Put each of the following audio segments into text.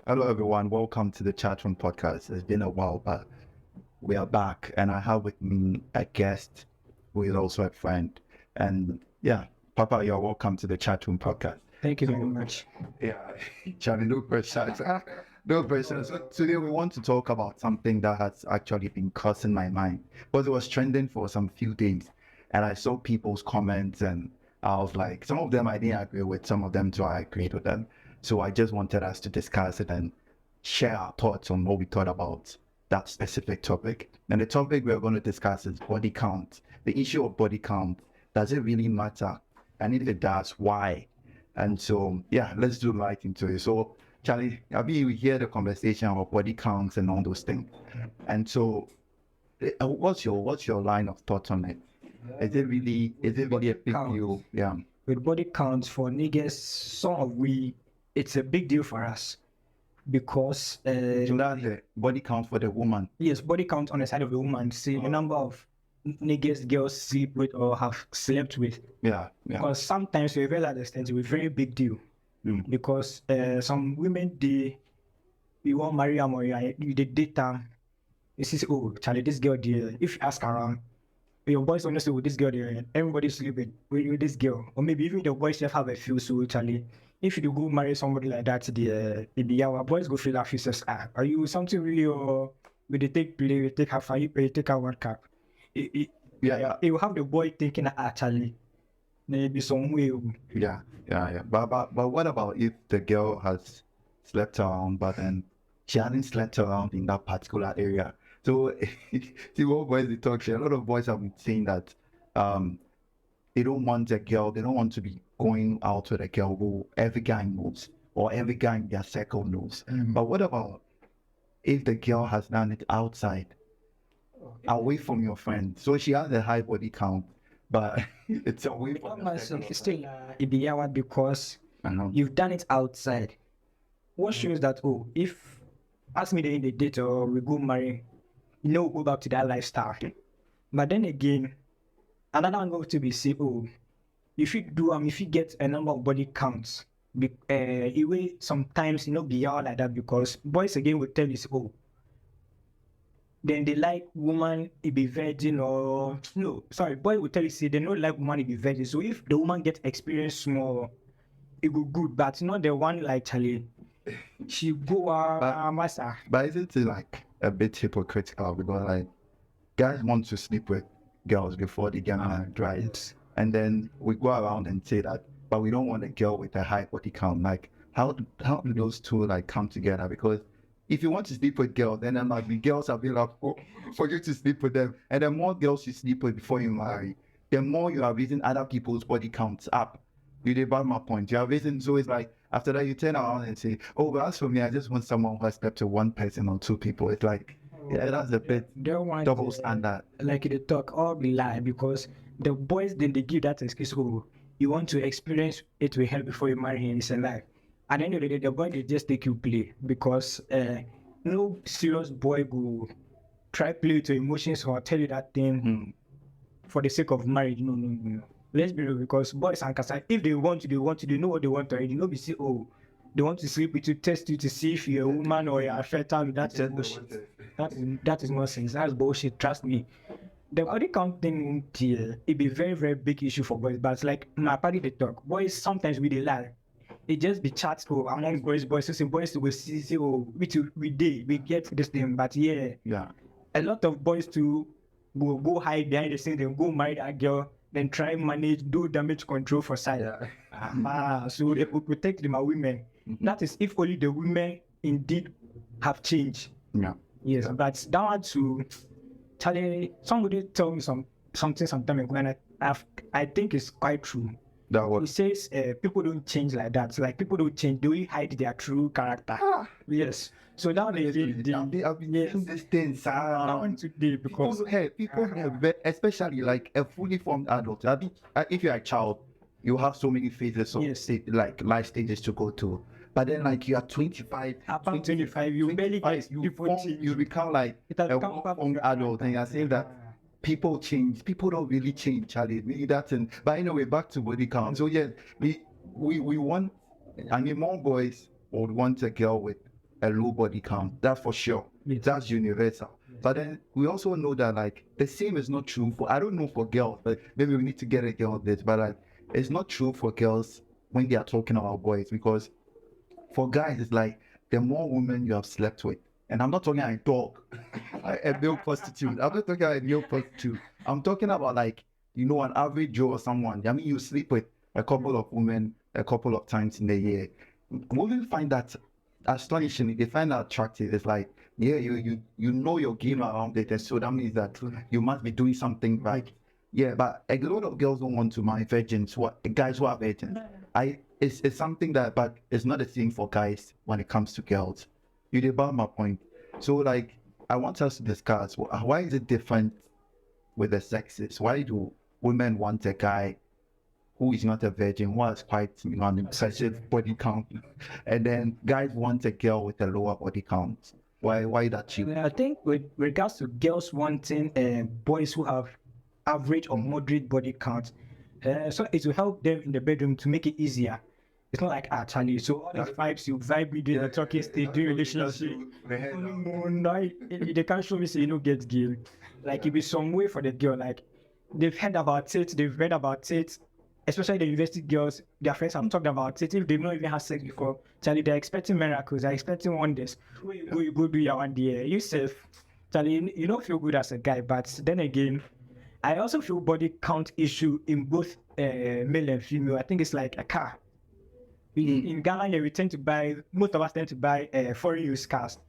Hello, everyone. Welcome to the Chat Room podcast. It's been a while, but we are back, and I have with me a guest who is also a friend. And yeah, Papa, you're welcome to the Chat Room podcast. Thank you very much. Yeah, Charlie, no pressure. No pressure. So today we want to talk about something that has actually been crossing my mind because it was trending for some few days, and I saw people's comments, and I was like, some of them I didn't agree with, some of them too I agreed with them. So I just wanted us to discuss it and share our thoughts on what we thought about that specific topic. And the topic we're going to discuss is body count. The issue of body count. Does it really matter? And if it does, why? And so, yeah, let's do right into it. So, Charlie, I mean, we hear the conversation about body counts and all those things. And so, what's your line of thought on it? Is it really a big deal? Yeah. With body counts for niggas, it's a big deal for us because So that's the body count for the woman. yes, body count on the side of the woman. See the number of niggas girls sleep with or have slept with. Yeah. Because sometimes to a very large extent, it's a very big deal. Because some women you want to marry them or you date them. You see, oh, Charlie, this girl there. If you ask around, your boys honestly with this girl there, everybody's sleeping with this girl. Or maybe even the boys just have a few. So Charlie, if you go marry somebody like that, our boys go feel like says, are you something really or will they take play, we take half, you pay, take a World Cup? It will have the boy thinking, Charlie, maybe some way. Yeah. But what about if the girl has slept around, but then she hasn't slept around in that particular area? So, see what boys they talk. A lot of boys have been saying that they don't want a girl, they don't want to be going out with a girl who every guy knows or every guy in their circle knows. But what about if the girl has done it outside, away from your friend? So she has a high body count, but it's away from your circle. It's still because you've done it outside. What shows that, if ask me in the date or we go marry, we'll go back to that lifestyle. But then again, another one going to be say, if you get a number of body counts, it will sometimes be all like that because boys again will tell you, then they like woman to be virgin or boy will tell you say they don't like woman to be virgin. So if the woman get experience more, it go good, but not the one like Charlie. She go massa. But isn't it like a bit hypocritical because like guys want to sleep with girls before they get married, right? And then we go around and say that, but we don't want a girl with a high body count. Like how do those two like come together? Because if you want to sleep with girls, then like the girls are available for you to sleep with them. And the more girls you sleep with before you marry, the more you are raising other people's body counts up. You did about my point. You are raising, so it's like after that you turn around and say, oh, but as for me, I just want someone who has slept with one person or two people. It's like, that's a bit double standard. Like they talk all the lie because the boys then they give that excuse, you want to experience it with her before you marry him. It's a lie. At the end of the day, the boy they just take you play because no serious boy will try play to emotions or tell you that thing for the sake of marriage. No. Let's be real, because boys and Kasa, if they want to, they know what they want already. You know, we say, they want to sleep with you, test you to see if you're a woman or you're a fertile. That's bullshit. That is nonsense. That's bullshit. Trust me. The body count thing, it be very, very big issue for boys. But like my party, they talk. Boys sometimes we they lie. It just be chats among boys. So some boys will see, we get this thing. But yeah, a lot of boys too will go hide behind the scene. They'll go marry that girl. Then try manage, do damage control for side. So they will protect them, women. That is if only the women indeed have changed. Yeah. Yes, but down to Charlie, somebody told me something sometime ago, and I think it's quite true. That what? He says people don't change like that. Like people don't change, they will hide their true character. Yes. So now they have been using these things today because people have, especially like a fully formed adult. I think if you're a child, you have so many phases of like life stages to go to. But then like you are 25, about 25, you barely get you become like a formed adult, and you're saying that people change. People don't really change, Charlie. Really, that's in. But anyway, back to body count. So yes, we want. I mean, more boys would want a girl with a low body count. That's for sure. Yes. That's universal. But then we also know that like the same is not true for, I don't know for girls, but maybe we need to get a girl on this, but like it's not true for girls when they are talking about boys, because for guys it's like the more women you have slept with, and I'm not talking about a dog, a male prostitute. I'm not talking about a male prostitute. I'm talking about like, you know, an average Joe or someone. I mean, you sleep with a couple of women a couple of times in the year. Women find that astonishing. They find that attractive. It's like, yeah, you know your game around it, and so that means that you must be doing something right. Yeah, but a lot of girls don't want to marry virgins. What guys who are virgins? It's something that, but it's not a thing for guys when it comes to girls. You did about my point. So like, I want us to discuss why is it different with the sexes? Why do women want a guy who is not a virgin, who has quite, you know, an excessive body count, and then guys want a girl with a lower body count? Why that cheap? I think with regards to girls wanting boys who have average or moderate body count, so it will help them in the bedroom to make it easier. It's not like Charlie. So all the vibes you vibe with the talking stage, doing relationship, they can't show me say you know get girl. Like it be some way for the girl. Like they've heard about it, they've read about it. Especially the university girls, their friends have talked about it. If they've not even had sex before, Charlie, they're expecting miracles, they're expecting wonders. You go do your one day. Yourself, Charlie, you don't feel good as a guy, but then again, I also feel body count issue in both male and female. I think it's like a car. In Ghana, yeah, we tend to buy, most of us tend to buy foreign used cars.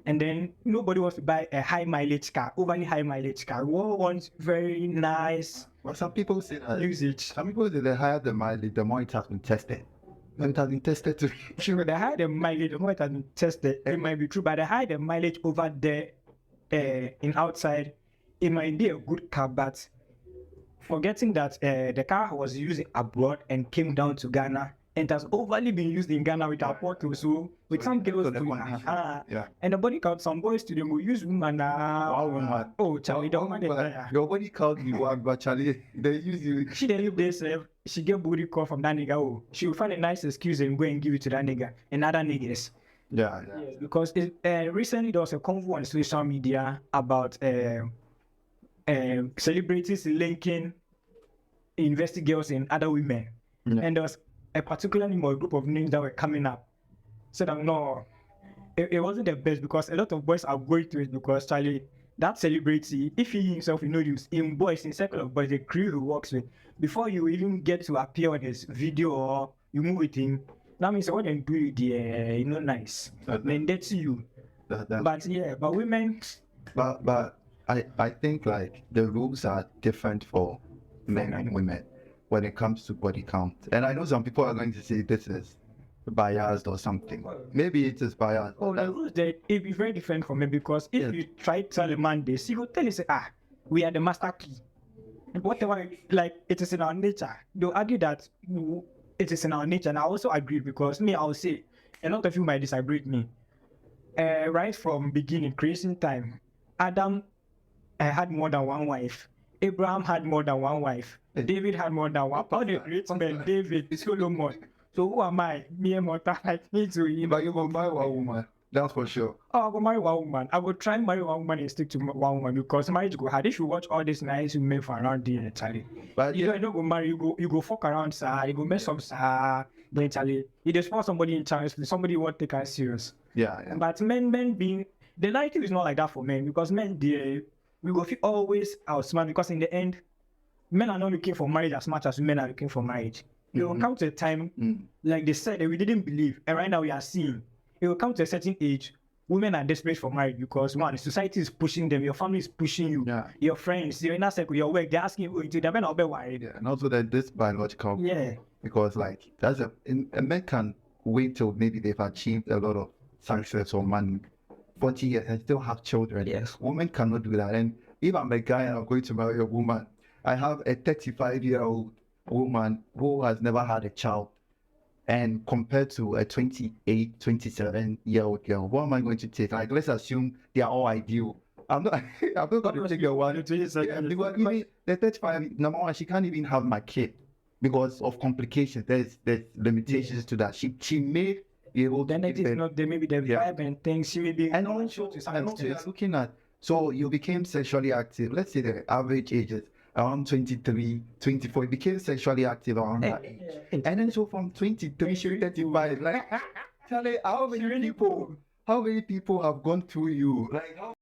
And then nobody wants to buy a high mileage car, overly high mileage car. We all want very nice. Well, some people say that usage. Some people say the higher the mileage, the more it has been tested. And it has been tested to Sure, the higher the mileage, the more it has been tested. It might be true, but the higher the mileage over there in outside, it might be a good car, but forgetting that the car was used abroad and came down to Ghana, and has overly been used in Ghana with our photo. So with some girls and the body count, some boys to them will use woman. Oh, Charlie, the woman your body count you are, but Charlie, they use you. She didn't leave this. She get booty call from that nigga. Oh, she will find a nice excuse and go and give it to that nigga and other niggas. Yeah. Yes, because recently there was a convo on social media about celebrities linking university girls and other women, and there was a particular name or a group of names that were coming up. So that no, it wasn't the best, because a lot of boys are going to it because Charlie, that celebrity, if he himself, you know, in boys, in circle of boys, the crew he works with, before you even get to appear on his video or you move with him, that means what they do, you know, nice. Then that's you. But women. But I think like the rules are different for men and women when it comes to body count. And I know some people are going to say this is biased or something. Maybe it is biased. Oh, the rules there, it be very different from me, because if you try to tell a man this, he will tell you, say, we are the master key. Whatever, like, it is in our nature. They'll argue that it is in our nature, and I also agree, because me, I'll say, a lot of you might disagree with me. Right from beginning, creation time, Adam had more than one wife. Abraham had more than one wife. David had more than one. All the great men, David, Solomon. So who am I? Me and Mota, like me to. But you will marry one woman. That's for sure. Oh, I will marry one woman. I will try and marry one woman and stick to one woman, because marriage go hard. If you watch all these nice women for around the Charlie, but you don't go marry. You go fuck around, sir. You go mess up, sir. Then Charlie, you just want somebody in chance. Somebody won't take us serious. Yeah. But men being the narrative is not like that for men, because men we go feel always outsmart, because in the end, men are not looking for marriage as much as women are looking for marriage. It will come to a time, like they said, that we didn't believe, and right now we are seeing. It will come to a certain age, women are desperate for marriage, because one, society is pushing them, your family is pushing you, your friends, your inner circle, your work, they're asking you to, they're not be worried. Yeah, and also that this biological. Yeah. Because like that's a men can wait till maybe they've achieved a lot of success or money, 40 years and still have children. Yes. Women cannot do that. And if I'm a guy and I'm going to marry a woman, I have a 35-year-old woman who has never had a child, and compared to a 28, 27-year-old girl, what am I going to take? Like, let's assume they are all ideal. I'm not going to take a one. Because even the 35, number one, she can't even have my kid because of complications. There's limitations to that. She may be able The to energy give is them. not there. Maybe the Yeah. vibe and things. You may be And not also, sure to some and also you're extent. looking at, so you became sexually active. Let's say the average age is around 23, 24. You became sexually active around that age. And then so from 23 to 35, like, Charlie, how many people have gone through you? Like, how